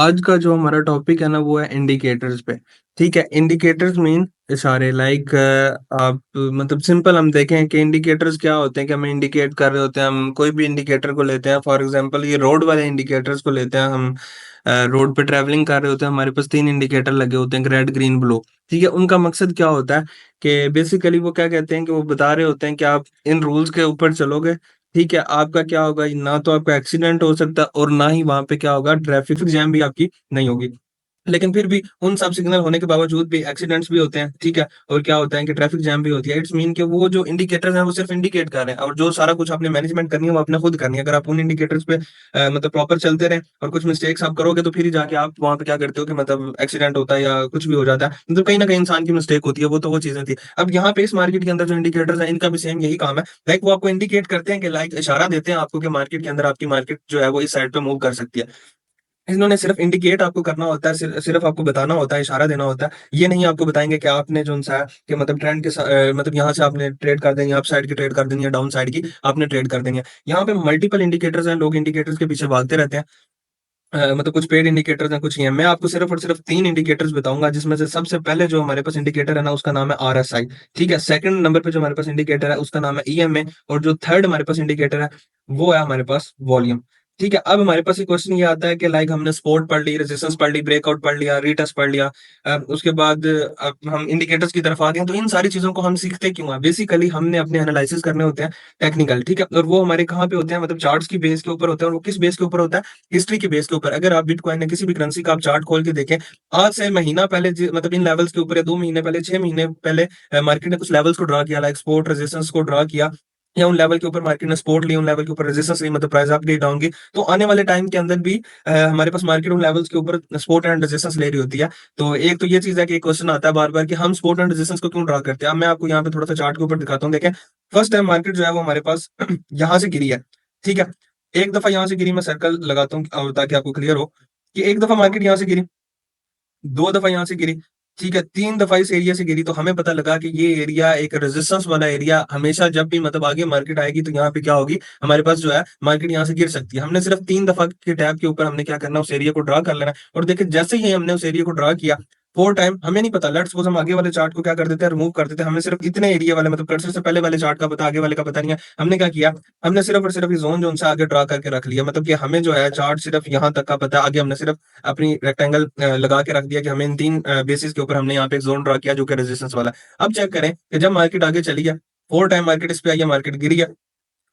आज का जो हमारा टॉपिक है ना वो है इंडिकेटर्स पे। ठीक है, इंडिकेटर्स मीन इशारे लाइक आप मतलब सिंपल हम देखें कि इंडिकेटर्स क्या होते हैं कि हमें इंडिकेट कर रहे होते हैं। हम कोई भी इंडिकेटर को लेते हैं, फॉर एग्जांपल ये रोड वाले इंडिकेटर्स को लेते हैं। हम रोड पे ट्रैवलिंग कर रहे होते हैं, हमारे पास 3 इंडिकेटर लगे होते हैं, रेड ग्रीन ब्लू। ठीक है, उनका मकसद क्या होता है कि बेसिकली वो क्या कहते हैं कि वो बता रहे होते हैं कि आप इन रूल्स के ऊपर चलोगे। ठीक है, आपका क्या होगा, ना तो आपका एक्सीडेंट हो सकता है और ना ही वहाँ पे क्या होगा, ट्रैफिक जैम भी आपकी नहीं होगी। लेकिन फिर भी उन सब सिग्नल होने के बावजूद भी एक्सीडेंट्स भी होते हैं, ठीक है? और क्या होता है कि ट्रैफिक जैम भी होती है। इट्स मीन कि वो जो इंडिकेटर्स हैं वो सिर्फ इंडिकेट कर रहे हैं और जो सारा कुछ आपने मैनेजमेंट करनी है वो आपने खुद करनी है। अगर आप उन इंडिकेटर्स पे मतलब प्रॉपर चलते रहें और कुछ मिस्टेक्स आप करोगे तो फिर ही जाके आप वहाँ पे क्या करते हो कि मतलब एक्सीडेंट होता है या कुछ भी हो जाता है। मतलब कहीं न कहीं इंसान की मिस्टेक होती है, वो तो वो चीज़ें थी। अब यहाँ पे इस मार्केट के अंदर जो इंडिकेटर्स हैं इनका भी सेम यही काम है। लाइक वो आपको इंडिकेट करते हैं कि लाइक इशारा देते हैं आपको कि मार्केट के अंदर आपकी मार्केट जो है वो इस साइड पे मूव कर सकती है। इन्होंने सिर्फ़ इंडिकेट आपको करना होता है, सिर्फ़ आपको बताना होता है, इशारा देना होता है। ये नहीं आपको बताएँगे कि आपने जो-सा है कि मतलब ट्रेंड के मतलब यहाँ से आपने ट्रेड कर देनी है, अप साइड की ट्रेड कर देनी है, डाउन साइड की आपने ट्रेड कर देनी है। यहाँ पे मल्टीपल इंडिकेटर्स हैं, लोग इंडिकेटर्स के पीछे भागते रहते हैं। मतलब कुछ पेड इंडिकेटर्स हैं, कुछ ये हैं। मैं आपको सिर्फ़ और सिर्फ़ 3 इंडिकेटर्स बताऊँगा, जिसमें से सबसे पहले जो हमारे पास इंडिकेटर है ना, उसका नाम है आरएसआई, ठीक है? सेकंड नंबर पे जो हमारे पास इंडिकेटर है, उसका नाम है ईएमए और जो थर्ड हमारे पास इंडिकेटर है, वो है हमारे पास वॉल्यूम, ठीक है? अब हमारे पास ये क्वेश्चन ये आता है कि लाइक हमने सपोर्ट पढ़ ली, रेजिस्टेंस पढ़ ली, ब्रेकआउट पढ़ लिया, रीटेस्ट पढ़ लिया। उसके बाद अब हम इंडिकेटर्स की तरफ आ गए हैं, तो इन सारी चीज़ों को हम सीखते क्यों हैं? बेसिकली हमने अपने एनालिसिस करने होते हैं टेक्निकल, ठीक है? और वो हमारे कहाँ पे होते हैं, मतलब चार्ट्स की बेस के ऊपर होते हैं और वो किस बेस के ऊपर होता है? हिस्ट्री के बेस के ऊपर। अगर आप बिटकॉइन या किसी भी करेंसी का आप चार्ट खोल के देखें, आज से महीना पहले मतलब इन लेवल्स के ऊपर या 2 महीने पहले, 6 महीने पहले मार्केट ने कुछ लेवल्स को ड्रा किया, लाइक सपोर्ट, रेजिस्टेंस को ड्रा किया या उन लेवल के ऊपर मार्केट ने सपोर्ट ली, उन लेवल के ऊपर रेजिस्टेंस ली, मतलब प्राइस अप गई, डाउन गई। तो आने वाले टाइम के अंदर भी हमारे पास मार्केट उन लेवल्स के ऊपर सपोर्ट एंड रेजिस्टेंस ले रही होती है। तो एक तो ये चीज़ है कि एक क्वेश्चन आता है बार-बार कि हम सपोर्ट एंड रेजिस्टेंस को क्यों ड्रा करते हैं? अब मैं आपको यहाँ पे थोड़ा-सा चार्ट के ऊपर दिखाता हूँ, देखें। फर्स्ट टाइम मार्केट जो है वो हमारे पास यहाँ से गिरी है, ठीक है? एक दफ़ा यहाँ से गिरी, मैं सर्कल लगाता हूँ ताकि आपको क्लियर हो कि एक दफ़ा मार्केट यहाँ से गिरी, 2 दफ़ा यहाँ से गिरी, ठीक है? 3 दफ़ा इस एरिया से गिरी, तो हमें पता लगा कि ये एरिया एक रेजिस्टेंस वाला एरिया, हमेशा जब भी मतलब आगे मार्केट आएगी तो यहाँ पे क्या होगी, हमारे पास जो है मार्केट यहाँ से गिर सकती है। हमने सिर्फ 3 दफ़ा के टैब के ऊपर हमने क्या करना है, उस एरिया को ड्रा कर लेना है और देखिए जैसे ही हमने उस एरिया को ड्रा किया 4 टाइम, हमें नहीं पता, लेट्स सपोज़ हम आगे वाले चार्ट को क्या कर देते हैं, रिमूव कर देते हैं। हमें सिर्फ इतने एरिया वाले मतलब कर्सर से पहले वाले चार्ट का पता, आगे वाले का पता नहीं है। हमने क्या किया, हमने सिर्फ और सिर्फ ये ज़ोन से आगे ड्रा करके रख लिया, मतलब कि हमें जो है चार्ट सिर्फ यहाँ तक का पता है। आगे हमने सिर्फ अपनी रेक्टेंगल लगा के रख दिया कि हमें इन 3 बेसिस के ऊपर हमने यहाँ पे एक ज़ोन ड्रा किया जो कि रेजिस्टेंस वाला है। अब चेक करें कि जब मार्केट आगे चली है, 4 टाइम मार्केट इस पे आई है, मार्केट गिरी है।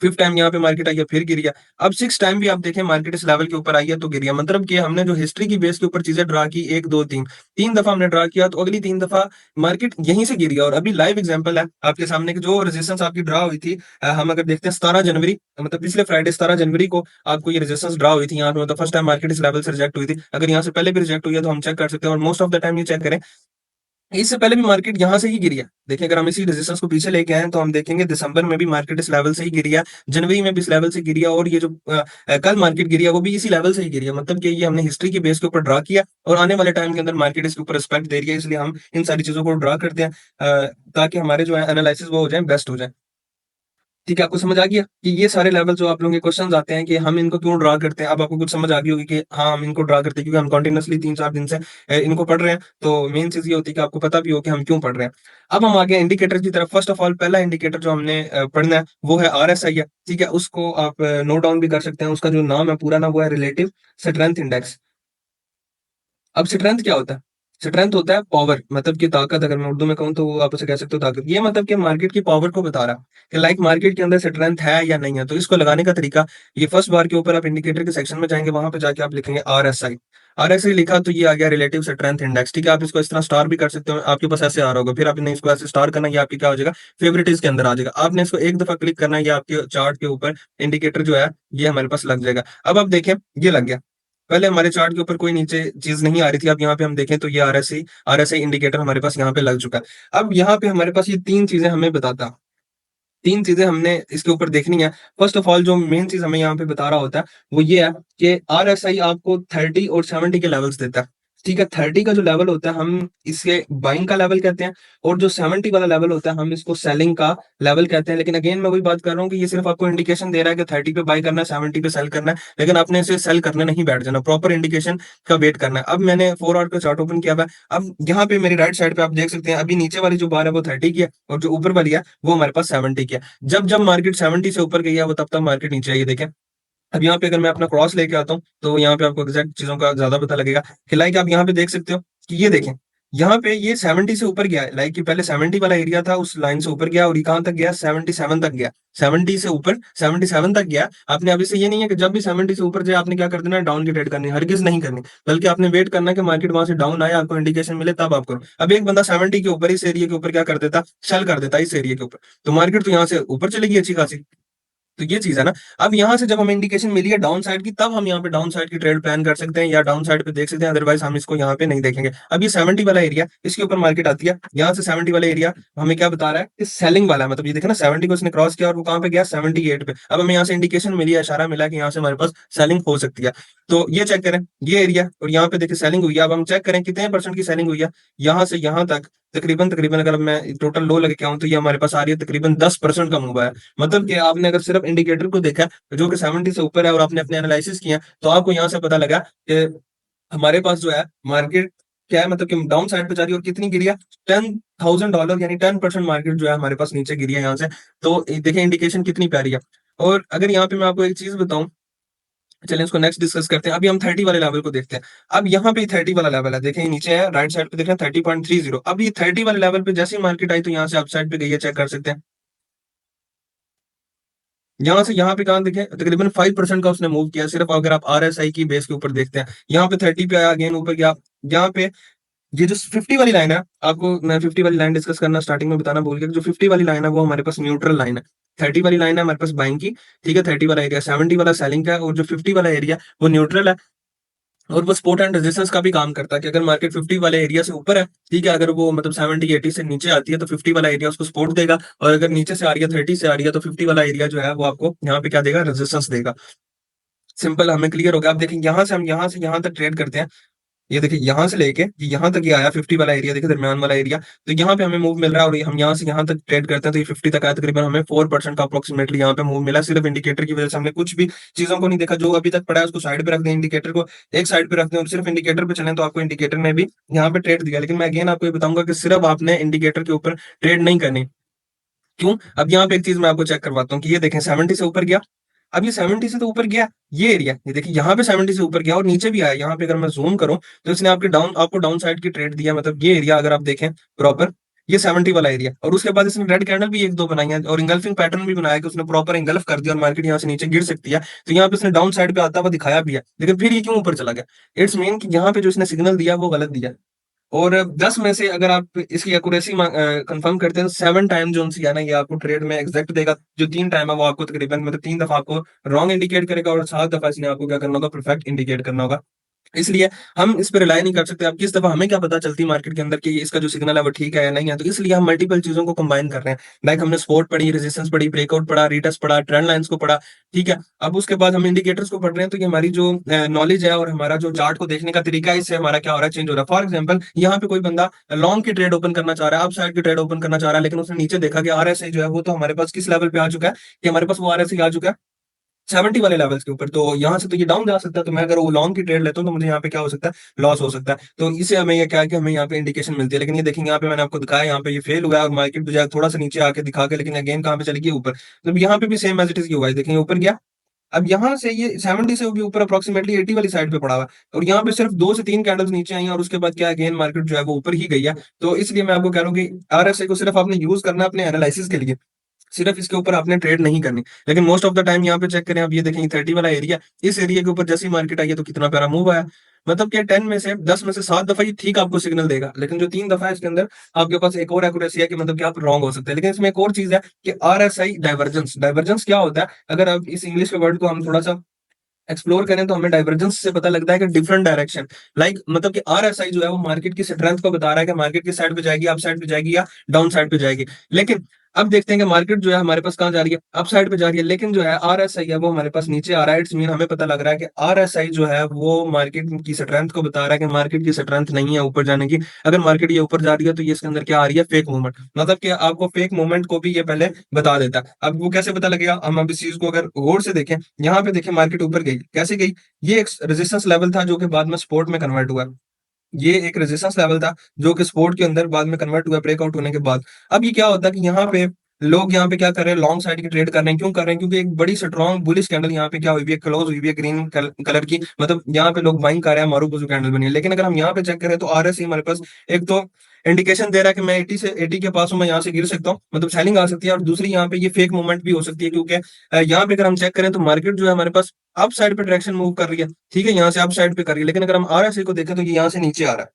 5th टाइम यहाँ पे मार्केट आई है, फिर गिरी है। अब 6 टाइम भी आप देखें मार्केट इस लेवल के ऊपर आई है तो गिरी है। मतलब कि हमने जो हिस्ट्री की बेस के ऊपर चीज़ें ड्रा की 1, 2, 3, 3 दफ़ा हमने ड्रा किया तो अगली 3 दफ़ा मार्केट यहीं से गिरी है और अभी लाइव एग्ज़ाम्पल है आपके सामने कि जो रेजिस्टेंस आपकी ड्रा हुई थी, हम अगर देखते हैं 17 जनवरी, मतलब पिछले फ्राइडे 17 जनवरी को आपको ये रेजिस्टेंस ड्रा हुई थी यहाँ पे, मतलब फर्स्ट टाइम मार्केट इस लेवल से रिजेक्ट हुई थी। अगर यहाँ से पहले भी रिजेक्ट हुई है तो हम चेक कर सकते हैं और मोस्ट ऑफ द टाइम ये चेक करें, इससे पहले भी मार्केट यहाँ से ही गिरी है। देखिए अगर हम इसी रेजिस्टेंस को पीछे लेके आएँ तो हम देखेंगे दिसंबर में भी मार्केट इस लेवल से ही गिरी है, जनवरी में भी इस लेवल से गिरी है और ये जो कल मार्केट गिरी है वो भी इसी लेवल से ही गिरी है। मतलब कि ये हमने हिस्ट्री के बेस के ऊपर ड्रा किया और आने वाले टाइम के अंदर मार्केट इसके ऊपर रिस्पेक्ट दे रही है, इसलिए हम इन सारी चीज़ों को ड्रा करते हैं ताकि हमारे जो है एनालिसिस वो हो जाए, बेस्ट हो जाए। ठीक है, आपको समझ आ गया कि ये सारे लेवल जो आप लोगों के क्वेश्चन्स आते हैं कि हम इनको क्यों ड्रा करते हैं। अब आपको कुछ समझ आ गई होगी कि हाँ, हम इनको ड्रा करते हैं क्योंकि हम कंटीन्यूअसली 3-4 दिन से इनको पढ़ रहे हैं। तो मेन चीज़ ये होती है कि आपको पता भी हो कि हम क्यों पढ़ रहे हैं। अब हम आगे इंडिकेटर की तरफ। फर्स्ट ऑफ ऑल पहला इंडिकेटर जो हमने पढ़ना है वो है आरएसआई है, ठीक है? उसको आप नोट डाउन भी कर सकते हैं। उसका जो नाम है पूरा ना वो है रिलेटिव स्ट्रेंथ इंडेक्स। अब स्ट्रेंथ क्या होता है? स्ट्रेंथ होता है पावर, मतलब कि ताकत। अगर मैं उर्दू में कहूँ तो वो आप उसे कह सकते हो ताकत। ये मतलब कि मार्केट की पावर को बता रहा है कि लाइक मार्केट के अंदर स्ट्रेंथ है या नहीं है। तो इसको लगाने का तरीका, ये फर्स्ट बार के ऊपर आप इंडिकेटर के सेक्शन में जाएँगे, वहाँ पे जाके आप लिखेंगे आरएसआई। आरएसआई लिखा तो ये आ गया रिलेटिव स्ट्रेंथ इंडेक्स, ठीक है? आप इसको इस तरह स्टार भी कर सकते हो, आपके पास ऐसे आ रहा होगा। फिर आपने इसको ऐसे स्टार करना है, ये आपकी क्या हो जाएगा, फेवरेटिज़ के अंदर आ जाएगा। आपने इसको एक दफ़ा क्लिक करना है, ये आपके चार्ट के ऊपर इंडिकेटर जो है, ये हमारे पास लग जाएगा। अब आप देखें, ये लग गया। पहले हमारे चार्ट के ऊपर कोई नीचे चीज़ नहीं आ रही थी। अब यहाँ पे हम देखें तो ये आरएसआई इंडिकेटर हमारे पास यहाँ पे लग चुका है। अब यहाँ पे हमारे पास ये 3 चीज़ें हमें बताता है। 3 चीज़ें हमने इसके ऊपर देखनी है। फर्स्ट ऑफ ऑल जो मेन चीज़ हमें यहाँ पे बता रहा होता है, वो ये है कि आरएसआई आपको 30 और 70 के लेवल्स देता है। ठीक है, 30 का जो लेवल होता है हम इसे बाइंग का लेवल कहते हैं, और जो 70 वाला लेवल होता है हम इसको सेलिंग का लेवल कहते हैं। लेकिन अगेन मैं वही बात कर रहा हूँ कि ये सिर्फ आपको इंडिकेशन दे रहा है कि 30 पे बाय करना है, 70 पे सेल करना है, लेकिन आपने इसे सेल करने नहीं बैठ जाना, प्रॉपर इंडिकेशन का वेट करना है। अब मैंने 4 आवर का चार्ट ओपन किया हुआ है। अब यहाँ पे मेरी राइट साइड पे आप देख सकते हैं, अभी नीचे वाली जो बार है वो 30 की है, और जो ऊपर वाली है वो हमारे पास 70 की है। जब जब मार्केट 70 से ऊपर गई है, वो तब तक मार्केट नीचे आई है, देखें। अब यहाँ पे अगर मैं अपना क्रॉस लेके आता हूँ, तो यहाँ पे आपको एग्जैक्ट चीज़ों का ज़्यादा पता लगेगा कि लाइक आप यहाँ पे देख सकते हो कि ये देखें, यहाँ पे ये 70 से ऊपर गया है। लाइक कि पहले 70 वाला एरिया था, उस लाइन से ऊपर गया और ये कहाँ तक गया? 77 तक गया। 70 से ऊपर 77 तक गया। आपने अभी से ये नहीं है कि जब भी 70 से ऊपर जाए आपने क्या कर देना है? डाउन की ट्रेड करनी है। हरगिज़ नहीं करनी। बल्कि आपने वेट करना है कि मार्केट वहाँ से डाउन आए, आपको इंडिकेशन मिले तब आप करो। अब एक बंदा 70 के ऊपर इस एरिया के ऊपर क्या कर देता? सेल कर देता इस एरिया के ऊपर। तो मार्केट तो यहाँ से ऊपर चलेगी अच्छी खासी। तो ये चीज़ है ना। अब यहाँ से जब हमें इंडिकेशन मिली है डाउन साइड की, तब हम यहाँ पे डाउन साइड की ट्रेड प्लान कर सकते हैं या डाउन साइड पे देख सकते हैं, अदरवाइज हम इसको यहाँ पे नहीं देखेंगे। अब ये 70 वाला एरिया, इसके ऊपर मार्केट आती है, यहाँ से 70 वाला एरिया हमें क्या बता रहा है कि सेलिंग वाला है। मतलब ये देखे ना, 70 को इसने क्रॉस किया और वो कहाँ पे गया? 78 पे। अब हमें यहाँ से इंडिकेशन मिली है, इशारा मिला कि यहाँ से हमारे पास सेलिंग हो सकती है। तो ये चेक करें, ये एरिया और यहाँ पे देखिए सेलिंग हुई है। अब हम चेक करें कितने परसेंट की सेलिंग हुई है। यहाँ से यहाँ तक तकरीबन तकरीबन अगर मैं टोटल लो लगे क्या हूं, तो ये हमारे पास आ रही है तकरीबन 10% का मूव है। मतलब कि आपने अगर सिर्फ इंडिकेटर को देखा जो कि 70 से ऊपर है और आपने अपने एनालिसिस किया, तो आपको यहाँ से पता लगा कि हमारे पास जो है मार्केट क्या है, मतलब कि डाउन साइड पे जा रही है। और कितनी गिरी है? $10,000, यानी 10% मार्केट जो है हमारे पास नीचे गिरी है यहाँ से। तो देखिए इंडिकेशन कितनी प्यारी है। और अगर यहाँ पे मैं आपको एक चीज बताऊं, चलिए इसको नेक्स्ट डिस्कस करते हैं। अभी हम 30 वाले लेवल को देखते हैं। अब यहाँ पे 30 वाला लेवल है, देखें नीचे है, राइट साइड पे देख रहे हैं 30.30। अब ये 30 वाले लेवल पे जैसे ही मार्केट आई तो यहाँ से अप साइड पे गई है, चेक कर सकते हैं। यहाँ से यहाँ पे कहाँ देखें, तकरीबन 5% का उसने मूव किया, सिर्फ अगर आप आरएसआई की बेस के ऊपर देखते हैं। यहाँ पे 30 पे आया, अगेन ऊपर गया। यहाँ पे ये जो 50 वाली लाइन है, आपको मैं 50 वाली लाइन डिस्कस करना स्टार्टिंग में बताना भूल गया, जो 50 वाली लाइन है वो हमारे पास न्यूट्रल लाइन है। 30 वाली लाइन है हमारे पास बाइंग की, ठीक है, 30 वाला एरिया, 70 वाला सेलिंग का है, और जो 50 वाला एरिया वो न्यूट्रल है। और वो सपोर्ट एंड रेजिस्टेंस का भी काम करता है कि अगर मार्केट 50 वाले एरिया से ऊपर है, ठीक है, अगर वो मतलब 70 80 से नीचे आती है तो 50 वाला एरिया उसको सपोर्ट देगा, और अगर नीचे से आ रही है 30 से आ रही है तो 50 वाला एरिया जो है वो आपको यहाँ पे क्या देगा? रेजिस्टेंस देगा। सिंपल, हमें क्लियर होगा। आप देखिए यहाँ से हम यहाँ से यहाँ तक ट्रेड करते हैं। ये देखिए यहाँ से लेके ये यहाँ तक ये आया 50 वाला एरिया, देखिए दरमियान वाला एरिया। तो यहाँ पे हमें मूव मिल रहा है, और हम यहाँ से यहाँ तक ट्रेड करते हैं तो ये 50 तक आया, तकरीबन हमें 4% का अप्रोक्सीमेटली यहाँ पे मूव मिला, सिर्फ इंडिकेटर की वजह से। हमने कुछ भी चीजों को नहीं देखा, जो अभी तक पड़ा है उसको साइड पे रख दें, इंडिकेटर को एक साइड पे रख दें और सिर्फ इंडिकेटर पे चलें, तो आपको इंडिकेटर ने भी यहाँ पे ट्रेड दिया। लेकिन मैं अगेन आपको ये बताऊंगा कि सिर्फ आपने इंडिकेटर के ऊपर ट्रेड नहीं करनी। क्यों? अब यहाँ पे एक चीज मैं आपको चेक करवाता हूँ कि ये देखें 70 से ऊपर गया। अब ये 70 से तो ऊपर गया, ये एरिया ये देखिए यहाँ पे 70 से ऊपर गया और नीचे भी आया। यहाँ पे अगर मैं जूम करूं तो इसने आपको डाउन साइड की ट्रेड दिया। मतलब ये एरिया अगर आप देखें प्रॉपर, ये 70 वाला एरिया, और उसके बाद इसने रेड कैंडल भी एक दो बनाई है और इंगल्फिंग पैटर्न भी बनाया कि उसने प्रॉपर इंगल्फ कर दिया और मार्केट यहाँ से नीचे गिर सकती है। तो यहाँ पे इसने डाउन साइड पे आता हुआ दिखाया भी है, लेकिन फिर ये क्यों ऊपर चला गया? इट्स मीन कि यहाँ पे जो इसने सिग्नल दिया वो गलत दिया। और 10 में से अगर आप इसकी एक्यूरेसी कंफर्म करते हैं तो 7 टाइम जो है ना, ये आपको ट्रेड में एग्जैक्ट देगा। जो 3 टाइम है वो आपको तकरीबन मतलब 3 दफा आपको रॉन्ग इंडिकेट करेगा, और 7 दफा इसने आपको क्या करना होगा? परफेक्ट इंडिकेट करना होगा। इसलिए हम इस पे रिलाई नहीं कर सकते। अब किस दफा हमें क्या पता चलती मार्केट के अंदर कि इसका जो सिग्नल है वो ठीक है या नहीं है? तो इसलिए हम मल्टीपल चीजों को कंबाइन कर रहे हैं। लाइक हमने सपोर्ट पढ़ी, रेजिस्टेंस पढ़ी, ब्रेकआउट पढ़ा, रिटेस्ट पढ़ा, ट्रेंड लाइंस को पढ़ा, ठीक है। अब उसके बाद हम इंडिकेटर्स को पढ़ रहे हैं। तो ये हमारी जो नॉलेज है और हमारा जो चार्ट को देखने का तरीका है, इससे हमारा क्या हो रहा है? चेंज हो रहा है। फॉर एग्जाम्पल यहाँ पे कोई बंदा लॉन्ग की ट्रेड ओपन करना चाह रहा है, अप साइड की ट्रेड ओपन करना चाह रहा है, लेकिन उसने नीचे देखा कि आरएसआई जो है वो तो हमारे पास किस लेवल पे आ चुका है, कि हमारे पास वो आरएसआई आ चुका है 70 वाले लेवल्स के ऊपर। तो यहाँ से तो ये डाउन जा सकता है। तो मैं अगर वो लॉन्ग की ट्रेड लेता हूँ तो मुझे यहाँ पे क्या हो सकता है? लॉस हो सकता है। तो इससे हमें ये क्या है कि हमें यहाँ पे इंडिकेशन मिलती है। लेकिन ये देखेंगे यहाँ पे मैंने आपको दिखाया, यहाँ पे ये फेल हुआ है और मार्केट जो है थोड़ा सा नीचे आके दिखा के, लेकिन अगेन कहाँ पे चली गई? ऊपर। तो यहाँ पे भी सेम एज इट इज हुआ है, देखेंगे ऊपर गया। अब यहाँ से ये 70 से भी ऊपर अप्रोक्सीमेटली 80 वाली साइड पे पड़ा हुआ है, और यहाँ पे सिर्फ 2 से 3 कैंडल्स नीचे आई हैं और उसके बाद क्या अगेन मार्केट जो है वो ऊपर ही गई है। तो इसलिए मैं आपको कह रहा हूँ कि आरएसआई को सिर्फ आपने यूज करना है अपने एनालिसिस के लिए, सिर्फ इसके ऊपर आपने ट्रेड नहीं करनी। लेकिन मोस्ट ऑफ द टाइम यहाँ पे चेक करें, आप ये देखेंगे 30 वाला एरिया, इस एरिया के ऊपर जैसी मार्केट आई है तो कितना प्यारा मूव आया। मतलब कि 10 में से 7 दफा ये ठीक आपको सिग्नल देगा, लेकिन जो 3 दफा है इसके अंदर आपके पास एक और एक्यूरेसी है कि मतलब कि आप रॉन्ग हो सकते हैं। लेकिन इसमें एक और चीज है कि आरएसआई डाइवर्जेंस। डाइवर्जेंस क्या होता है? अगर आप इस इंग्लिश के वर्ड को हम थोड़ा सा एक्सप्लोर करें तो हमें डाइवर्जेंस से पता लगता है कि डिफरेंट डायरेक्शन। लाइक मतलब कि आरएसआई जो है वो मार्केट की स्ट्रेंथ को बता रहा है कि मार्केट की साइड पे जाएगी, अप साइड पे जाएगी या डाउन साइड पे जाएगी। लेकिन अब देखते हैं कि मार्केट जो है हमारे पास कहाँ जा रही है, अप साइड पे जा रही है, लेकिन जो है आरएसआई है वो हमारे पास नीचे आ रहा है। इट्स मीन हमें पता लग रहा है कि आरएसआई जो है वो मार्केट की स्ट्रेंथ को बता रहा है कि मार्केट की स्ट्रेंथ नहीं है ऊपर जाने की। अगर मार्केट ये ऊपर जा रही है तो ये इसके अंदर क्या आ रही है, फेक मूवमेंट। मतलब कि आपको फेक मूवमेंट को भी ये पहले बता देता है। अब वो कैसे पता लगेगा, हम अब इस चीज को अगर गौर से देखें, यहाँ पे देखें मार्केट ऊपर गई, कैसे गई, ये एक रेजिस्टेंस लेवल था जो कि बाद में सपोर्ट में कन्वर्ट हुआ। ये एक रेजिस्टेंस लेवल था जो कि सपोर्ट के अंदर बाद में कन्वर्ट हुआ ब्रेकआउट होने के बाद। अब ये क्या होता है कि यहाँ पे लोग यहाँ पे क्या कर रहे हैं, लॉन्ग साइड की ट्रेड कर रहे हैं। क्यों कर रहे हैं? क्योंकि एक बड़ी स्ट्रॉन्ग बुलिश कैंडल यहाँ पे क्या हुई है, क्लोज हुई है ग्रीन कलर की। मतलब यहाँ पे लोग बाइंग कर रहे हैं, मारूफुजू कैंडल बनी है। लेकिन अगर हम यहाँ पे चेक करें तो आरएसआई हमारे पास एक तो इंडिकेशन दे रहा है कि मैं 80 से 80 के पास हूं, मैं यहाँ से गिर सकता हूँ, मतलब सेलिंग आ सकती है। और दूसरी यहाँ पे ये फेक मूवमेंट भी हो सकती है, क्योंकि यहाँ पे अगर हम चेक करें तो मार्केट जो है हमारे पास अप साइड पे डायरेक्शन मूव कर रही है। ठीक है, यहाँ से अप साइड पे कर रही है, लेकिन अगर हम आरएसआई को देखें तो ये यहाँ से नीचे आ रहा है।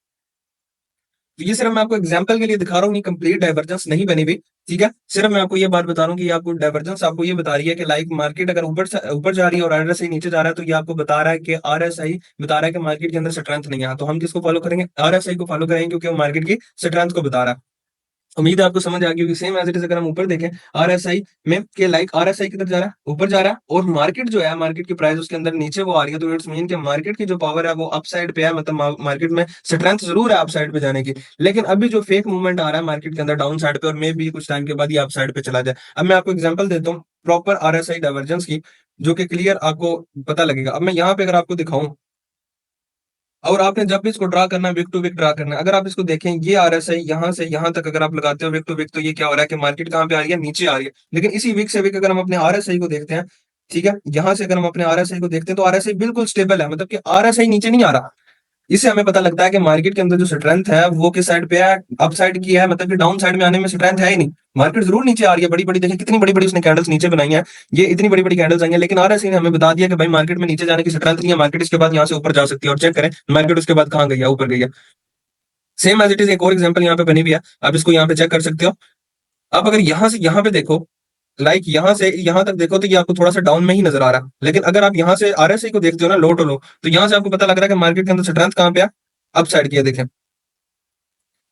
तो ये सिर्फ मैं आपको एग्जांपल के लिए दिखा रहा हूँ, ये कंप्लीट डाइवर्जेंस नहीं बनी हुई। ठीक है, सिर्फ मैं आपको ये बात बता रहा हूँ कि ये आपको डाइवर्जेंस आपको ये बता रही है कि लाइक मार्केट अगर ऊपर जा रही है और आरएसआई नीचे जा रहा है, तो ये आपको बता रहा है कि आरएसआई बता रहा है कि मार्केट के अंदर स्ट्रेंथ नहीं है। तो हम किसको फॉलो करेंगे, आरएसआई को फॉलो करेंगे, क्योंकि वो मार्केट की स्ट्रेंथ को बता रहा है। उम्मीद है आपको समझ आ गई होगी। सेम एज इट इज अगर हम ऊपर देखें आरएसआई में के लाइक आरएसआई किधर जा रहा है, ऊपर जा रहा है, और मार्केट जो है मार्केट की प्राइस उसके अंदर नीचे वो आ रही है। तो इट्स मीन कि मार्केट की जो पावर है वो अप साइड पे है, मतलब मार्केट में स्ट्रेंथ जरूर है अप साइड पे जाने की। लेकिन अभी जो फेक मूवमेंट आ रहा है मार्केट के अंदर डाउन साइड पे, और मे भी कुछ टाइम के बाद ये अप साइड पे चला जाए। अब मैं आपको एग्जांपल देता हूँ प्रॉपर आरएसआई डाइवर्जेंस की, जो कि क्लियर आपको पता लगेगा। अब मैं यहाँ पे अगर आपको दिखाऊं, और आपने जब भी इसको ड्रा करना है, विक टू विक ड्रा करना है, अगर आप इसको देखें, ये आरएसआई यहाँ से यहाँ तक अगर आप लगाते हो विक टू विक, तो ये क्या हो रहा है कि मार्केट कहाँ पे आ रही है, नीचे आ रही है। लेकिन इसी विक से विक अगर हम अपने आरएसआई को देखते हैं, ठीक है, यहाँ से अगर हम अपने आरएसआई को देखते हैं तो आरएसआई बिल्कुल स्टेबल है, मतलब कि आरएसआई नीचे नहीं आ रहा। इससे हमें पता लगता है कि मार्केट के अंदर जो स्ट्रेंथ है वो किस साइड पे है, अप साइड की है, मतलब कि डाउन साइड में आने में स्ट्रेंथ है ही नहीं। मार्केट जरूर नीचे आ रही है, बड़ी बड़ी देखें कितनी बड़ी बड़ी उसने कैंडल्स नीचे बनाई है, ये इतनी बड़ी बड़ी कैंडल्स आई हैं, लेकिन आरएसआई ने हमें बता दिया कि भाई मार्केट में नीचे जाने की स्ट्रेंथ नहीं है, मार्केट इसके बाद यहाँ से ऊपर जा सकती है। और चेक करें मार्केट उसके बाद कहाँ गई है, ऊपर गई है। सेम एज इट इज एक और एग्जांपल यहाँ पे बनी हुई है, आप इसको यहाँ पे चेक कर सकते हो। आप अगर यहाँ से यहाँ पे देखो, लाइक यहाँ से यहाँ तक देखो, तो ये आपको थोड़ा सा डाउन में ही नजर आ रहा है। लेकिन अगर आप यहाँ से आरएसआई को देखते हो ना, लो टू लो, तो यहाँ से आपको पता लग रहा है कि मार्केट के अंदर स्ट्रेंथ कहाँ पे है, अप साइड की है। देखें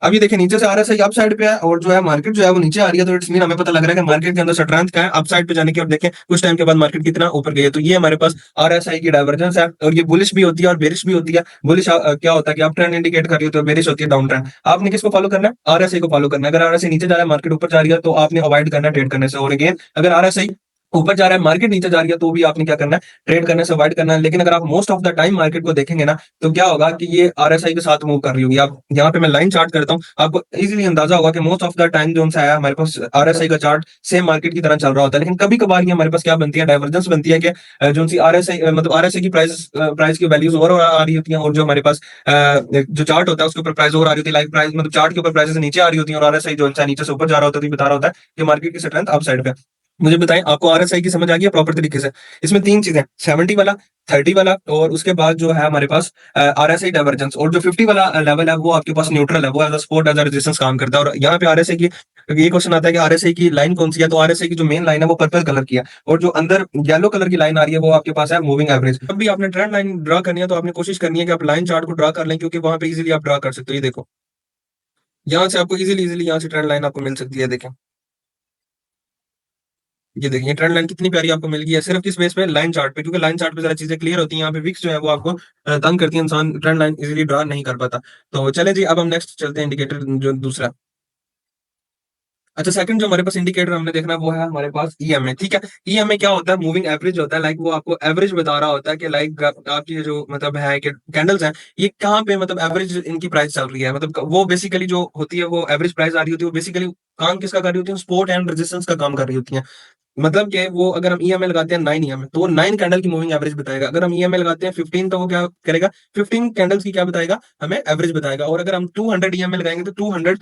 अब ये देखिए नीचे से आरएसआई अप साइड पे है, और जो है मार्केट जो है वो नीचे आ रही है। तो इट्स मीन हमें पता लग रहा है कि मार्केट के अंदर स्ट्रेंथ क्या है, अप साइड पे जाने की। और देखें कुछ टाइम के बाद मार्केट कितना ऊपर गई है। तो ये हमारे पास आरएसआई की डाइवर्जेंस है, और ये बुलिश भी होती है और बेरिश भी होती है। बुलिश क्या होता है कि अप ट्रेंड इंडिकेट कर रही होती है, बेरिश होती है डाउन ट्रेंड। आपने किसको फॉलो करना है, आरएसआई को फॉलो करना है। अगर आरएसआई नीचे जा रहा है, मार्केट ऊपर जा रही है, तो आपने अवॉइड करना है ट्रेड करने से। और अगेन अगर आरएसआई ऊपर जा रहा है, मार्केट नीचे जा रही है, तो भी आपने क्या करना है, ट्रेड करने से अवॉइड करना है। लेकिन अगर आप most of the time market को देखेंगे ना, तो क्या होगा कि ये आरएसआई के साथ मूव कर रही होगी। आप यहाँ पे मैं लाइन चार्ट करता हूँ, आपको इजीली अंदाजा होगा कि मोस्ट ऑफ द टाइम जो है हमारे पास आरएसआई का चार्ट सेम मार्केट की तरह चल रहा होता है। लेकिन कभी कभार ये हमारे पास क्या बनती है, डाइवर्जेंस बनती है कि जो सी आरएसआई मतलब आरएसआई की प्राइस की वैल्यूज और आ रही होती है, और जो हमारे पास जो चार्ट होता है उसके ऊपर प्राइस और आ रही होती है। लाइक प्राइस मतलब चार्ट के ऊपर प्राइसेस नीचे आ रही होती है, और आरएसआई जो है नीचे से ऊपर जा रहा होता है, तो ये बता रहा होता है कि मार्केट की स्ट्रेंथ अप साइड पे। मुझे बताएं आपको आरएसआई की समझ आ गई है प्रॉपर तरीके से। इसमें तीन चीजें, 70 वाला, 30 वाला, और उसके बाद जो है हमारे पास आरएसआई डाइवर्जेंस। और जो 50 वाला लेवल है वो आपके पास न्यूट्रल है, वो as a support as a resistance काम करता है। और यहाँ पे आरएसआई की ये क्वेश्चन आता है कि आरएसआई की लाइन कौन सी है, तो आरएसआई की जो मेन लाइन है वो पर्पल कलर की है, और जो अंदर येलो कलर की लाइन आ रही है वो आपके पास है मूविंग एवरेज। जब भी आपने ट्रेंड लाइन ड्रा करनी है तो आपने कोशिश करनी है कि आप लाइन चार्ट को ड्रा कर लें, क्योंकि वहां पे इजीली आप ड्रा कर सकते हो। ये देखो यहाँ से आपको इजीली इजीली यहाँ से ट्रेंड लाइन आपको मिल सकती है। देखें ये देखिए ट्रेंड लाइन कितनी प्यारी आपको मिल गई है, सिर्फ किस बेस पे, लाइन चार्ट पे। क्योंकि लाइन चार्ट पे जरा चीजें क्लियर होती हैं, यहाँ पे विक्स जो है वो आपको तंग करती है, इंसान ट्रेंड लाइन इजीली ड्रा नहीं कर पाता। तो चले जी, अब हम नेक्स्ट चलते हैं इंडिकेटर जो दूसरा। अच्छा, सेकंड जो हमारे पास इंडिकेटर हमने देखना है वो है हमारे पास ईएमए। ठीक है, ईएमए क्या होता है, मूविंग एवरेज होता है। लाइक वो आपको एवरेज बता रहा होता है कि लाइक आपकी जो मतलब है कि कैंडल्स हैं ये कहाँ पे मतलब एवरेज इनकी प्राइस चल रही है। मतलब वो बेसिकली जो होती है वो एवरेज प्राइस आ रही होती है, वो बेसिकली काम किसका कर रही होती है, सपोर्ट एंड रेजिस्टेंस का काम कर रही होती है। मतलब क्या है, वो अगर हम ईएमए लगाते हैं 9 ईएमए, तो वो 9 कैंडल की मूविंग एवरेज बताएगा। अगर हम ईएमए लगाते हैं 15, तो वो क्या करेगा, 15 कैंडल्स की क्या बताएगा, हमें एवरेज बताएगा। और अगर हम 200 ईएमए लगाएंगे तो 200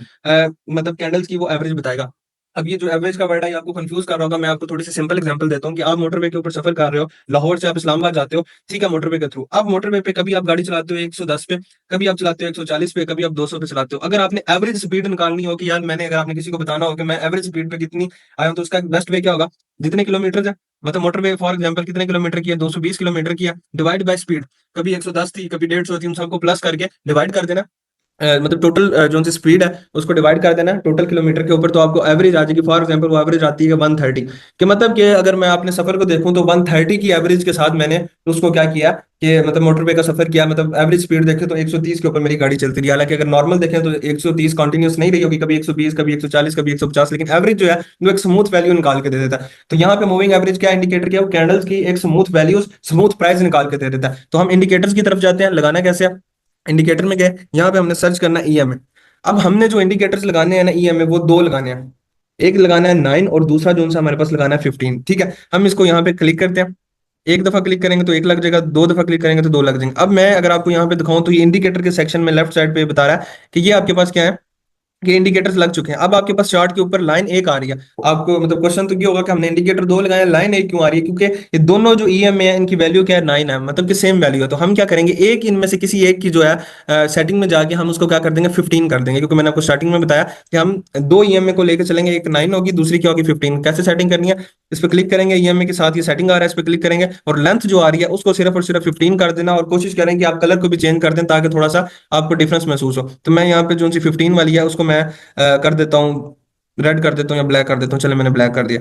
मतलब कैंडल्स की वो एवरेज बताएगा। अब ये जो एवरेज का वर्ड है ये आपको कंफ्यूज कर रहा होगा। मैं आपको थोड़ी सी सिंपल एग्जांपल देता हूँ कि आप मोटरवे के ऊपर सफर कर रहे हो, लाहौर से आप इस्लामाबाद जाते हो, ठीक है, मोटरवे के थ्रू। अब मोटरवे पे कभी आप गाड़ी चलाते हो 110 पे, कभी आप चलाते हो 140 पे, कभी आप 200 पे चलाते हो। अगर आपने एवरेज स्पीड निकालनी हो कि यार मैंने, अगर आपने किसी को बताना हो कि मैं एवरेज स्पीड पे कितनी आया हूं, तो उसका बेस्ट वे क्या होगा, जितने किलोमीटर है, मतलब मोटरवे फॉर एग्जाम्पल कितने किलोमीटर की है, 220 किलोमीटर की है, डिवाइड बाय स्पीड। कभी 110 थी, कभी 150 थी, उन सबको प्लस करके डिवाइड कर देना। मतलब टोटल जो सी स्पीड है उसको डिवाइड कर देना है टोटल किलोमीटर के ऊपर, तो आपको एवरेज आ जाएगी। फॉर एग्जांपल वो एवरेज आती है 130, कि मतलब कि अगर मैं अपने सफर को देखूं तो 130 की एवरेज के साथ मैंने उसको क्या किया कि मतलब मोटरवे का सफर किया, मतलब एवरेज स्पीड देखें तो 130 के ऊपर मेरी गाड़ी चलती रही। हालांकि अगर नॉर्मल देखें तो 130 कंटिन्यूस नहीं रही होगी, कभी 120, कभी 140, कभी 150, लेकिन एवरेज जो है वो एक स्मूथ वैल्यू निकाल के दे देता है। तो यहाँ पे मूविंग एवरेज क्या इंडिकेटर क्या है, वो कैंडल्स की एक स्मूथ वैल्यू, स्मूथ प्राइस निकाल के दे देता है। तो हम इंडिकेटर्स की तरफ जाते हैं, लगाना कैसे है, इंडिकेटर में गए, यहाँ पे हमने सर्च करना ईएमए। अब हमने जो इंडिकेटर्स लगाने हैं ना ईएमए, वो दो लगाने हैं। एक लगाना है 9 और दूसरा जो सा हमारे पास लगाना है 15। ठीक है, हम इसको यहाँ पे क्लिक करते हैं। एक दफा क्लिक करेंगे तो एक लग जाएगा, दो दफा क्लिक करेंगे तो दो लग जाएंगे। अब मैं अगर आपको यहाँ पे दिखाऊं तो ये इंडिकेटर के सेक्शन में लेफ्ट साइड पे बता रहा है कि ये आपके पास क्या है, ये इंडिकेटर्स लग चुके हैं। अब आपके पास चार्ट के ऊपर लाइन एक आ रही है। आपको मतलब क्वेश्चन तो ये होगा कि हमने इंडिकेटर दो लगाए, लाइन एक क्यों आ रही है, क्योंकि ये दोनों जो ईएमए है इनकी वैल्यू क्या है, 9 है, मतलब कि सेम वैल्यू है। तो हम क्या करेंगे, एक इनमें से किसी एक की जो है सेटिंग में जाके हम उसको क्या कर देंगे, 15 कर देंगे, क्योंकि मैंने आपको स्टार्टिंग में बताया कि हम दो ईएमए को लेकर चलेंगे, एक 9 होगी, दूसरी क्या होगी, 15। कैसे सेटिंग करनी है, इस पर क्लिक करेंगे, ईएमए के साथ ये सेटिंग आ रहा है, इस पर क्लिक करेंगे और लेंथ जो आ रही है उसको सिर्फ और सिर्फ 15 कर देना, और कोशिश करें कि आप कलर को भी चेंज कर दें ताकि थोड़ा सा आपको डिफरेंस महसूस हो। तो मैं यहाँ पे जो सी 15 वाली है उसको मैं कर देता हूँ, रेड कर देता हूँ या ब्लैक कर देता हूँ। चले मैंने ब्लैक कर दिया।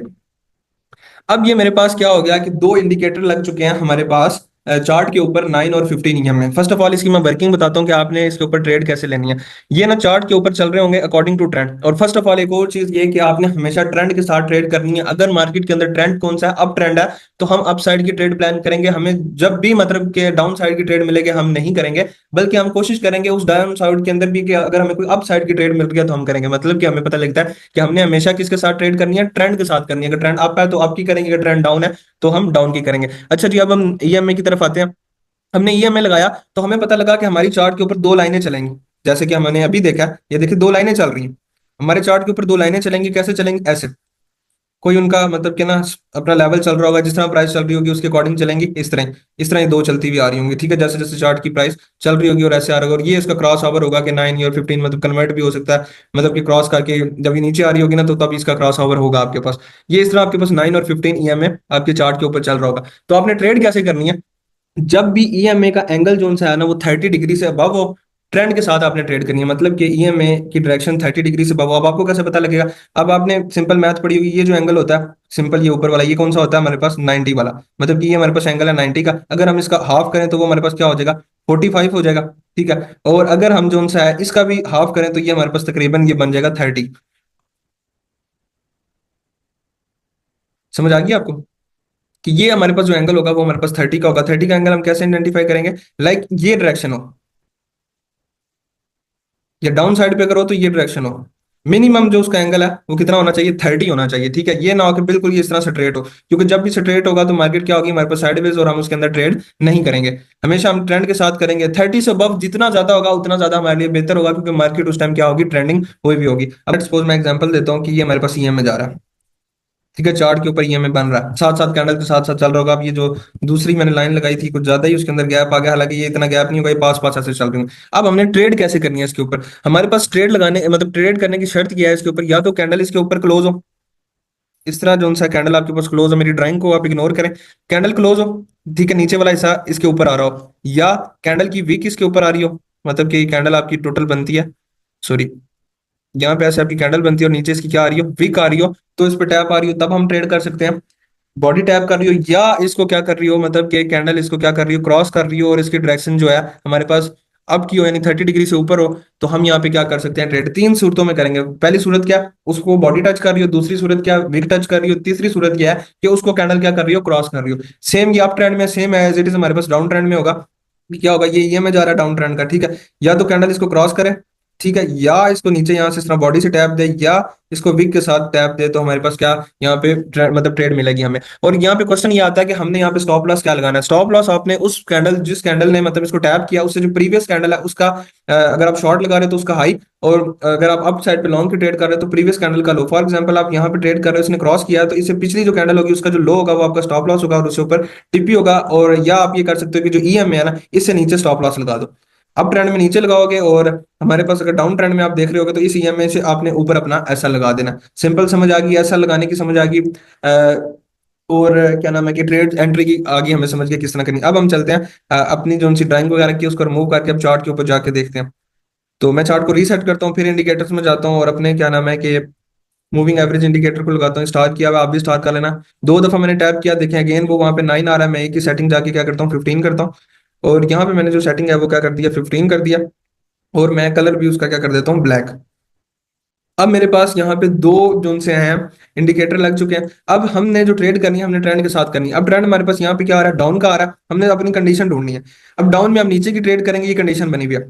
अब ये मेरे पास क्या हो गया कि दो इंडिकेटर लग चुके हैं हमारे पास चार्ट के ऊपर, 9 और 15 ईएम में। फर्स्ट ऑफ ऑल इसकी मैं वर्किंग बताता हूँ कि आपने इसके ऊपर ट्रेड कैसे लेनी है। ये ना चार्ट के ऊपर चल रहे होंगे अकॉर्डिंग टू ट्रेंड। और फर्स्ट ऑफ ऑल एक और चीज ये कि आपने हमेशा ट्रेंड के साथ ट्रेड करनी है। अगर मार्केट के अंदर ट्रेंड कौन सा है, अप ट्रेंड है, तो हम अप साइड की ट्रेड प्लान करेंगे। हमें जब भी मतलब कि डाउन साइड की ट्रेड मिलेगी हम नहीं करेंगे, बल्कि हम कोशिश करेंगे उस डाउन साइड के अंदर भी कि अगर हमें कोई अप साइड की ट्रेड मिल गया तो हम करेंगे। मतलब कि हमें पता लगता है कि हमने हमेशा किसके साथ ट्रेड करनी है, ट्रेंड के साथ करनी है। अगर ट्रेंड अप है तो अप की करेंगे, अगर ट्रेंड डाउन है तो हम डाउन की करेंगे। अच्छा जी, अब हम ईएमए की तरफ आते हैं। हमने ईएमए लगाया तो हमें पता लगा कि हमारी चार्ट के ऊपर दो लाइनें चलेंगी। जैसे कि हमने अभी देखा, ये देखिए दो लाइनें चल रही हैं हमारे चार्ट के ऊपर, दो लाइनें चलेंगी। कैसे चलेंगी, ऐसे कोई उनका मतलब कि ना अपना लेवल चल रहा होगा, जिस तरह प्राइस चल रही होगी उसके अकॉर्डिंग चलेंगी। इस तरह ये दो चलती हुई आ रही होंगी। ठीक है, जैसे जैसे चार्ट की प्राइस चल रही होगी और ऐसे आ रहा होगा, और ये इसका क्रॉस ओवर होगा कि 9 और 15 मतलब कन्वर्ट भी हो सकता है। मतलब कि क्रॉस करके जब ये नीचे आ रही होगी ना तो तब इसका क्रॉस ओवर होगा आपके पास। ये इस तरह आपके पास 9 और 15 ईएमए आपके चार्ट के ऊपर चल रहा होगा। तो आपने ट्रेड कैसे करनी है, जब भी ईएमए का एंगल जोन सा है ना वो 30 डिग्री से अबव हो, ट्रेंड के साथ आपने ट्रेड करनी है। मतलब कि ईएमए की डायरेक्शन 30 डिग्री से अबव हो। अब आपको कैसे पता लगेगा, अब आपने सिंपल मैथ पढ़ी होगी, ये जो एंगल होता है सिंपल ये ऊपर वाला, ये कौन सा होता है हमारे पास, 90 वाला। मतलब कि ये हमारे पास एंगल है 90 का। अगर हम इसका हाफ करें तो वो हमारे पास क्या हो जाएगा, 45 हो जाएगा। ठीक है, और अगर हम जो सा है इसका भी हाफ करें तो ये हमारे पास तकरीबन ये बन जाएगा 30। समझ आ गई आपको कि ये हमारे पास जो एंगल होगा वो हमारे पास 30 का होगा। 30 का एंगल हम कैसे आइडेंटिफाई करेंगे, लाइक ये डायरेक्शन हो, या डाउन साइड पे करो तो ये डायरेक्शन हो। मिनिमम जो उसका एंगल है वो कितना होना चाहिए, 30 होना चाहिए। ठीक है, ये ना हो कि बिल्कुल ये इस तरह स्ट्रेट हो, क्योंकि जब भी स्ट्रेट होगा तो मार्केट क्या होगी हमारे पास, साइडवेज, और हम उसके अंदर ट्रेड नहीं करेंगे। हमेशा हम ट्रेंड के साथ करेंगे। 30 से अबव जितना ज्यादा होगा उतना ज्यादा हमारे लिए बेहतर होगा, क्योंकि मार्केट उस टाइम क्या होगी, ट्रेंडिंग हुई भी होगी। अब सपोज मैं एग्जांपल देता हूँ कि ये हमारे पास ईएम में जा रहा है। ठीक है, चार्ट के ऊपर ईएमए बन रहा है, साथ साथ कैंडल के साथ साथ चल रहा होगा। अब ये जो दूसरी मैंने लाइन लगाई थी कुछ ज्यादा ही उसके अंदर गैप आ गया, हालांकि ये इतना गैप नहीं होगा, ये पास पास ऐसे चल रही हूँ। अब हमने ट्रेड कैसे करनी है इसके ऊपर, हमारे पास ट्रेड लगाने मतलब ट्रेड करने की शर्त क्या है इसके ऊपर, या तो कैंडल इसके ऊपर क्लोज हो, इस तरह जो सा कैंडल आपके पास क्लोज हो, मेरी ड्राइंग को आप इग्नोर करें, कैंडल क्लोज हो, ठीक है, नीचे वाला हिस्सा इसके ऊपर आ रहा हो, या कैंडल की विक इसके ऊपर आ रही हो, मतलब कि कैंडल आपकी टोटल बनती है, सॉरी, यहाँ पे ऐसे आपकी कैंडल बनती है और नीचे इसकी क्या आ रही हो, विक आ रही हो, तो इस पे टैप आ रही हो, तब हम ट्रेड कर सकते हैं। बॉडी टैप कर रही हो या इसको क्या कर रही हो, मतलब कि कैंडल इसको क्या कर रही हो, क्रॉस कर रही हो, और इसकी डायरेक्शन जो है हमारे पास अप की हो, यानी 30 डिग्री से ऊपर हो, तो हम यहाँ पे क्या कर सकते हैं, ट्रेड तीन सूरतों में करेंगे। पहली सूरत क्या, उसको बॉडी टच कर रही हो, दूसरी सूरत क्या, विक टच कर रही हो, तीसरी सूरत क्या है कि उसको कैंडल क्या कर रही हो, क्रॉस कर रही हो। सेम ये अप ट्रेंड में सेम एज इट इज हमारे पास डाउन ट्रेंड में होगा। क्या होगा, ये में जा रहा है डाउन ट्रेंड का। ठीक है, या तो कैंडल इसको क्रॉस करे, ठीक है, या इसको नीचे यहाँ से इस तरह बॉडी से टैप दे, या इसको विक के साथ टैप दे, तो हमारे पास क्या यहाँ पे मतलब ट्रेड मिलेगी हमें। और यहाँ पे क्वेश्चन ये आता है कि हमने यहाँ पे स्टॉप लॉस क्या लगाना है। स्टॉप लॉस आपने उस कैंडल, जिस कैंडल ने मतलब इसको टैप किया उससे जो प्रीवियस कैंडल है उसका, अगर आप शॉर्ट लगा रहे हो तो उसका हाई, और अगर आप अप साइड पे लॉन्ग की ट्रेड कर रहे हो तो प्रीवियस कैंडल का लो। फॉर एग्जांपल आप यहाँ पे ट्रेड कर रहे हो, इसने क्रॉस किया है, तो इससे पिछली जो कैंडल होगी उसका जो लो होगा वो आपका स्टॉप लॉस होगा, और उसके ऊपर टिप्पी होगा। और या आप ये कर सकते हो कि जो ईएम है ना इससे नीचे स्टॉप लॉस लगा दो, अप ट्रेंड में नीचे लगाओगे, और हमारे पास अगर डाउन ट्रेंड में आप देख रहे होगे तो इस ईएमए से आपने ऊपर अपना ऐसा लगा देना। सिंपल समझ आ गई, ऐसा लगाने की समझ आ गई। और क्या नाम है कि ट्रेड एंट्री की आ गई हमें समझ के किस तरह करनी। अब हम चलते हैं अपनी जो सी ड्राइंग वगैरह की उसको रिमूव करके अब चार्ट के ऊपर जाके देखते हैं। तो मैं चार्ट को रीसेट करता हूँ, फिर इंडिकेटर्स में जाता हूँ और अपने क्या नाम है कि मूविंग एवरेज इंडिकेटर को लगाता हूँ। स्टार किया हुआ, आप भी स्टार कर लेना। 2 दफा मैंने टैप किया, देखें अगेन वो वहां पे 9 आ रहा है। मैं एक ही सेटिंग जाके क्या करता हूँ, 15 करता हूँ। और यहाँ पे मैंने जो सेटिंग है वो क्या कर दिया, 15 कर दिया। और मैं कलर भी उसका क्या कर देता हूँ, ब्लैक। अब मेरे पास यहाँ पे दो जोन से हैं, इंडिकेटर लग चुके हैं। अब हमने जो ट्रेड करनी है, हमने ट्रेंड के साथ करनी है। अब ट्रेंड हमारे पास यहाँ पे क्या आ रहा है, डाउन का आ रहा है। हमने अपनी कंडीशन ढूंढनी है। अब डाउन में हम नीचे की ट्रेड करेंगे, ये कंडीशन बनी हुई है।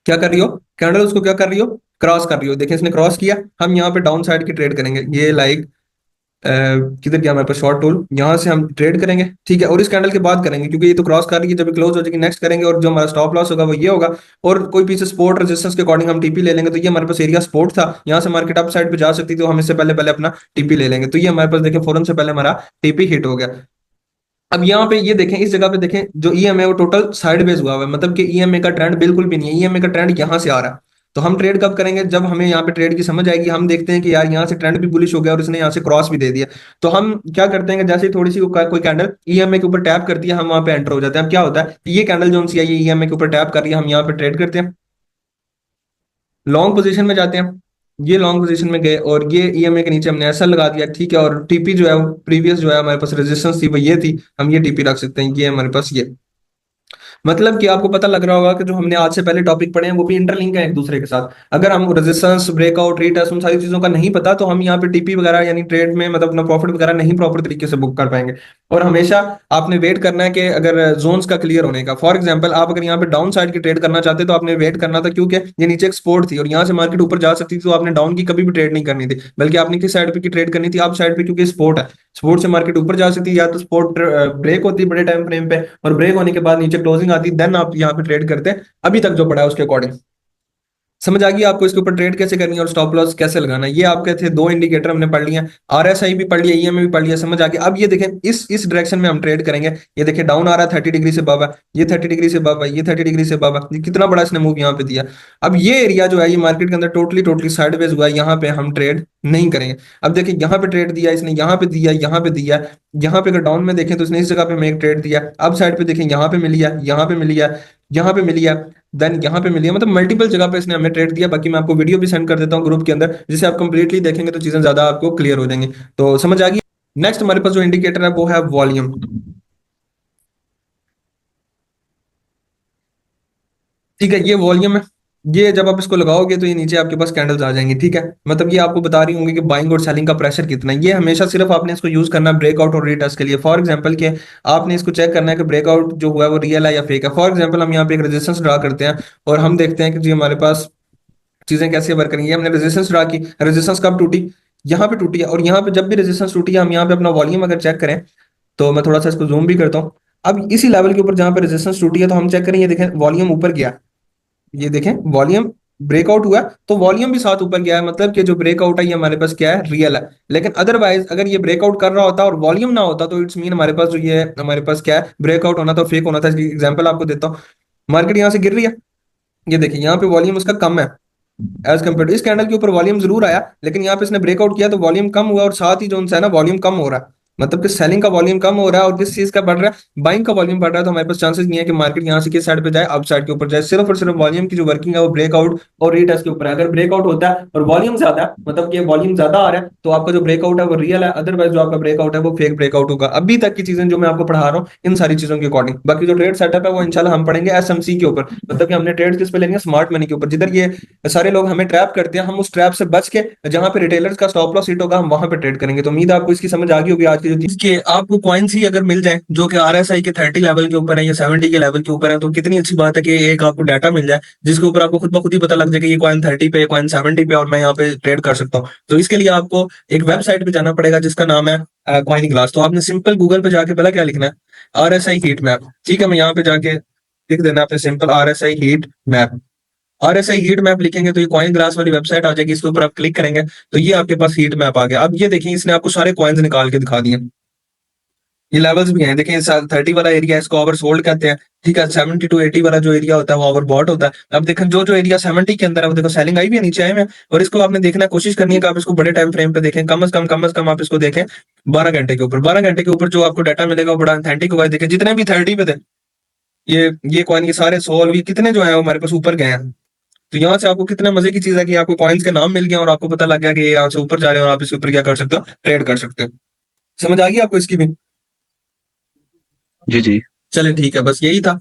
क्या कर रही हो, कैंडल उसको क्या कर रही हो, क्रॉस कर रही हो। देखिए इसने क्रॉस किया, हम यहाँ पे डाउन साइड की ट्रेड करेंगे। ये लाइक किधर गया हमारे पास शॉर्ट टूल, यहाँ से हम ट्रेड करेंगे, ठीक है। और इस कैंडल के बाद करेंगे, क्योंकि ये तो क्रॉस कर रही है, जब क्लोज हो जाएगी नेक्स्ट करेंगे। और जो हमारा स्टॉप लॉस होगा वो ये होगा। और कोई पीछे सपोर्ट रेजिस्टेंस के अकॉर्डिंग हम टीपी ले लेंगे। तो ये हमारे पास एरिया सपोर्ट था, यहाँ से मार्केट अप साइड पे जा सकती थी, तो हम इससे पहले पहले अपना टीपी ले लेंगे। तो ये हमारे पास देखिए फौरन से पहले हमारा टीपी हिट हो गया। अब यहाँ पे ये देखें, इस जगह पे देखें, जो ईएमए वो टोटल साइडवेज हुआ हुआ है, मतलब कि ईएमए का ट्रेंड बिल्कुल भी नहीं है। ईएमए का ट्रेंड यहाँ से आ रहा है। तो हम ट्रेड कब करेंगे, जब हमें यहाँ पे ट्रेड की समझ आएगी। हम देखते हैं कि यार यहाँ से ट्रेंड भी बुलिश हो गया और इसने यहाँ से क्रॉस भी दे दिया। तो हम क्या करते हैं कि जैसे ही थोड़ी सी कोई कैंडल ईएमए के ऊपर टैप करती है, हम वहां पे एंटर हो जाते हैं। अब क्या होता है, ये कैंडल जो सी है ये ईएमए के ऊपर टैप कर रही है, हम यहाँ पे ट्रेड करते हैं, लॉन्ग पोजीशन में जाते हैं। ये लॉन्ग पोजीशन में गए और ये ईएमए के नीचे हमने ऐसा लगा दिया, ठीक है। और टीपी जो है प्रीवियस जो है हमारे पास रेजिस्टेंस थी वो ये थी, हम ये टीपी रख सकते हैं। ये हमारे पास ये, मतलब कि आपको पता लग रहा होगा कि जो हमने आज से पहले टॉपिक पढ़े हैं वो भी इंटरलिंक है एक दूसरे के साथ। अगर हम रेजिस्टेंस, ब्रेकआउट, रीटेस्ट, उन सारी चीजों का नहीं पता, तो हम यहाँ पे टीपी वगैरह यानी ट्रेड में मतलब अपना प्रॉफिट वगैरह नहीं प्रॉपर तरीके से बुक कर पाएंगे। और हमेशा आपने वेट करना है कि अगर जोन्स का क्लियर होने का, फॉर एग्जांपल आप अगर यहाँ पे डाउन साइड की ट्रेड करना चाहते तो आपने वेट करना था, क्योंकि ये नीचे एक सपोर्ट थी और यहाँ से मार्केट ऊपर जा सकती थी। तो आपने डाउन की कभी भी ट्रेड नहीं करनी थी, बल्कि आपने किस साइड पे की ट्रेड करनी थी, आप साइड पे, क्योंकि सपोर्ट है। सपोर्ट से मार्केट ऊपर जा सकती है, या तो सपोर्ट ब्रेक होती है बड़े टाइम फ्रेम पे, और ब्रेक होने के बाद नीचे क्लोजिंग आती है, देन आप यहाँ पे ट्रेड करते हैं। अभी तक जो पड़ा है उसके अकॉर्डिंग समझ आ गई आपको इसके ऊपर ट्रेड कैसे करनी है और स्टॉप लॉस कैसे लगाना है। ये आपके थे दो इंडिकेटर हमने पढ़ लिया, आरएसआई भी पढ़ लिया, ईएमए भी पढ़ लिया, समझ आ गया। अब ये देखें, इस डायरेक्शन में हम ट्रेड करेंगे। ये देखिए डाउन आ रहा है 30 डिग्री से बाबा, ये 30 डिग्री से बाबा, ये 30 डिग्री से बाबा, ये कितना बड़ा इसने मूव यहाँ पे दिया। अब ये एरिया जो है ये मार्केट के अंदर टोटली टोटली साइडवेज हुआ है, यहाँ पे हम ट्रेड नहीं करेंगे। अब देखिए यहाँ पे ट्रेड दिया इसने, यहाँ पे दिया, यहाँ पे दिया, यहाँ पे अगर डाउन में देखें तो इसने इस जगह पे हमें एक ट्रेड दिया। अब साइड पे देखें, यहाँ पे मिली है, यहाँ पे मिली है, यहाँ पे मिली है, देन यहाँ पे मिली है, मतलब मल्टीपल जगह पे इसने हमें ट्रेड दिया। बाकी मैं आपको वीडियो भी सेंड कर देता हूँ ग्रुप के अंदर, जिसे आप कंप्लीटली देखेंगे तो चीजें ज्यादा आपको क्लियर हो जाएंगी। तो समझ आ गई। नेक्स्ट हमारे पास जो इंडिकेटर है वो है वॉल्यूम। ठीक है, ये वॉल्यूम है। ये जब आप इसको लगाओगे तो ये नीचे आपके पास कैंडल्स आ जाएंगी, ठीक है। मतलब ये आपको बता रही होंगी कि बाइंग और सेलिंग का प्रेशर कितना है। ये हमेशा सिर्फ आपने इसको यूज करना है ब्रेकआउट और रीटेस्ट के लिए। फॉर एग्जांपल कि आपने इसको चेक करना है कि ब्रेकआउट जो हुआ है वो रियल है या फेक है। फॉर एग्जांपल हम यहाँ पे एक रेजिस्टेंस ड्रा करते हैं और हम देखते हैं कि जी हमारे पास चीजें कैसे वर्क करेंगी। हमने रेजिस्टेंस ड्रा की, रेजिस्टेंस कब टूटी, यहाँ पे टूटी है। और यहाँ पे जब भी रेजिस्टेंस टूटी है, हम यहाँ पे अपना वॉल्यूम अगर चेक करें, तो मैं थोड़ा सा इसको जूम भी करता हूँ। अब इसी लेवल के ऊपर जहां पे रेजिस्टेंस टूटी है, तो हम चेक करें, ये देखें वॉल्यूम ऊपर गया। ये देखें वॉल्यूम ब्रेकआउट हुआ, तो वॉल्यूम भी साथ ऊपर गया है। मतलब कि जो ब्रेकआउट है ये हमारे पास क्या है, रियल है। लेकिन अदरवाइज अगर ये ब्रेकआउट कर रहा होता और वॉल्यूम ना होता, तो इट्स मीन हमारे पास जो ये हमारे पास क्या है, ब्रेकआउट होना तो फेक होना था। इसकी एग्जांपल आपको देता हूँ। मार्केट यहाँ से गिर रही है, ये देखिए यहाँ पे वॉल्यूम उसका कम है एज कम्पेयर टू। इस कैंडल के ऊपर वॉल्यूम जरूर आया, लेकिन यहाँ पे इसने ब्रेकआउट किया तो वॉल्यूम कम हुआ, और साथ ही जो है ना वॉल्यूम कम हो रहा है। मतलब कि सेलिंग का वॉल्यूम कम हो रहा है और किस चीज का बढ़ रहा है, बाइंग का वॉल्यूम बढ़ रहा है। तो हमारे पास चांसेस नहीं है कि मार्केट यहाँ से किस साइड पे जाए, अप साइड के ऊपर जाए। सिर्फ और सिर्फ वॉल्यूम की जो वर्किंग है वो ब्रेकआउट और रीटेस्ट के ऊपर है। अगर ब्रेकआउट होता है और वॉल्यूम ज्यादा है, मतलब कि वॉल्यूम ज्यादा आ रहा है, तो आपका जो ब्रेकआउट है वो रियल है। अदरवाइज जो आपका ब्रेकआउट है वो फेक ब्रेकआउट होगा। अभी तक की चीजें जो मैं आपको पढ़ा रहा हूँ इन सारी चीजों के अकॉर्डिंग। बाकी जो ट्रेड सेटअप है वो इंशाल्लाह हम पढ़ेंगे एसएमसी के ऊपर, मतलब कि हमने ट्रेड किस पे लेनी है, स्मार्ट मनी के ऊपर। जिधर ये सारे लोग हमें ट्रैप करते हैं, हम उस ट्रैप से बच के जहां पे रिटेलर्स का स्टॉप लॉस हिट होगा हम वहां पे ट्रेड करेंगे। तो उम्मीद है आपको इसकी समझ आ गई होगी। आज की जो इसके आपको कॉइन्स ही अगर मिल जाए जो कि आरएसआई के 30 लेवल के ऊपर है या 70 के लेवल के ऊपर है, तो कितनी अच्छी बात है कि एक आपको डाटा मिल जाए जिसके ऊपर आपको खुद ब खुद ही पता लग जाए कि ये कॉइन 30 पे, कॉइन 70 पे, और मैं यहाँ पे ट्रेड कर सकता हूँ। तो इसके लिए आपको एक वेबसाइट पे जाना पड़ेगा जिसका नाम है कॉइन ग्लास। तो आपने सिंपल गूगल पे जाके पहला क्या लिखना है, आरएसआई हीट मैप। ठीक है, मैं यहाँ पे जाके लिख देना आपने simple RSI heat map. RSI heat map लिखेंगे तो ये कॉइन ग्लास वाली वेबसाइट आ जाएगी। इसके ऊपर आप क्लिक करेंगे तो ये आपके पास हीट मैप आ गया। अब ये देखिए इसने आपको सारे कॉइन्स निकाल के दिखा दिए। ये लेवल्स भी हैं, देखिए 30 वाला एरिया इसको ओवर सोल्ड कहते हैं। ठीक है, 70 टू 80 वाला जो एरिया होता है वो ओवर बॉट होता है। अब देखें जो जो एरिया 70 के अंदर है वो देखो सेलिंग आई भी है, नीचे आए हुए हैं। और इसको आपने देखना कोशिश करनी है कि आप इसको बड़े टाइम फ्रेम पे देखें, कम से कम आप इसको देखें 12 घंटे के ऊपर। 12 घंटे के ऊपर जो आपको डाटा मिलेगा वो बड़ा ऑथेंटिक होगा। देखें जितने भी 30 पे थे, ये कॉइन, ये सारे 100 भी कितने जो है वो हमारे पास ऊपर गए हैं। तो यहाँ से आपको कितने मजे की चीज है कि आपको कॉइन्स के नाम मिल गया और आपको पता लग गया कि ये यहाँ से ऊपर जा रहे हो और आप इसके ऊपर क्या कर सकते हो, ट्रेड कर सकते हो। समझ आ गई आपको इसकी भी? जी जी। चले ठीक है, बस यही था।